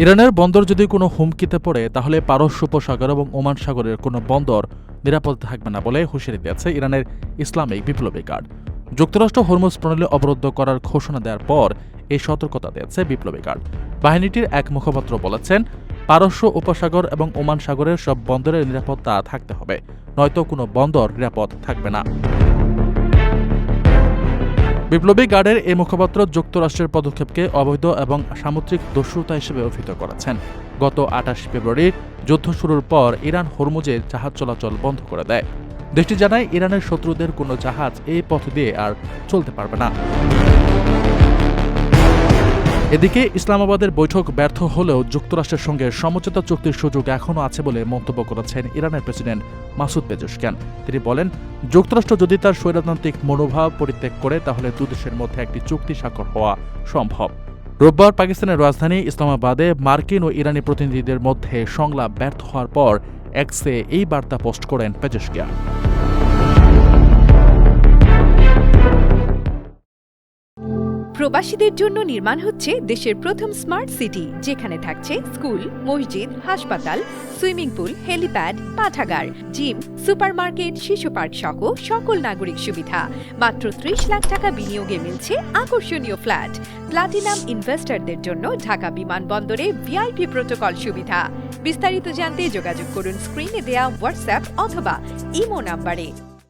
ইরানের বন্দর যদি কোনো হুমকিতে পড়ে তাহলে পারস্য উপসাগর এবং ওমান সাগরের কোনো বন্দর নিরাপদ থাকবে না বলে হুঁশিয়ারি দিয়েছে ইরানের ইসলামিক বিপ্লবী গার্ড। যুক্তরাষ্ট্র হরমুজ প্রণালী অবরুদ্ধ করার ঘোষণা দেওয়ার পর এই সতর্কতা দিয়েছে বিপ্লবী গার্ড। বাহিনীটির এক মুখপাত্র বলেছেন, পারস্য উপসাগর এবং ওমান সাগরের সব বন্দরের নিরাপত্তা থাকতে হবে, নয়তো কোনো বন্দর নিরাপদ থাকবে না। বিপ্লবী গার্ডের এই মুখপাত্র যুক্তরাষ্ট্রের পদক্ষেপকে অবৈধ এবং সামুদ্রিক দস্যুতা হিসেবে অভিহিত করেছেন। গত ২৮ ফেব্রুয়ারি যুদ্ধ শুরুর পর ইরান হরমুজে জাহাজ চলাচল বন্ধ করে দেয়। দেশটি জানায়, ইরানের শত্রুদের কোনো জাহাজ এই পথ দিয়ে আর চলতে পারবে না। এদিকে ইসলামাবাদের বৈঠক ব্যর্থ হলেও যুক্তরাষ্ট্রের সঙ্গে সমঝোতা চুক্তির সুযোগ এখনও আছে বলে মন্তব্য করেছেন ইরানের প্রেসিডেন্ট মাসুদ পেজেশকিয়ান। তিনি বলেন, যুক্তরাষ্ট্র যদি তার স্বৈরতান্ত্রিক মনোভাব পরিত্যাগ করে তাহলে দুদেশের মধ্যে একটি চুক্তি স্বাক্ষর হওয়া সম্ভব। রোববার পাকিস্তানের রাজধানী ইসলামাবাদে মার্কিন ও ইরানি প্রতিনিধিদের মধ্যে সংলাপ ব্যর্থ হওয়ার পর এক্সে এই বার্তা পোস্ট করেন পেজেশকিয়ান। প্রবাসীদের জন্য নির্মাণ হচ্ছে দেশের প্রথম স্মার্ট সিটি, যেখানে থাকছে স্কুল, মসজিদ, হাসপাতাল, সুইমিং পুল, হেলিপ্যাড, পাঠাগার, জিম, সুপারমার্কেট, শিশু পার্ক সহ সকল নাগরিক সুবিধা। মাত্র ৩০ লাখ টাকা বিনিয়োগে মিলছে আকর্ষণীয় ফ্ল্যাট। প্লাটিনাম ইনভেস্টরদের জন্য ঢাকা বিমানবন্দরে ভিআইপি প্রোটোকল সুবিধা। বিস্তারিত জানতে যোগাযোগ করুন স্ক্রিনে দেয়া হোয়াটসঅ্যাপ অথবা ইমো নাম্বারে।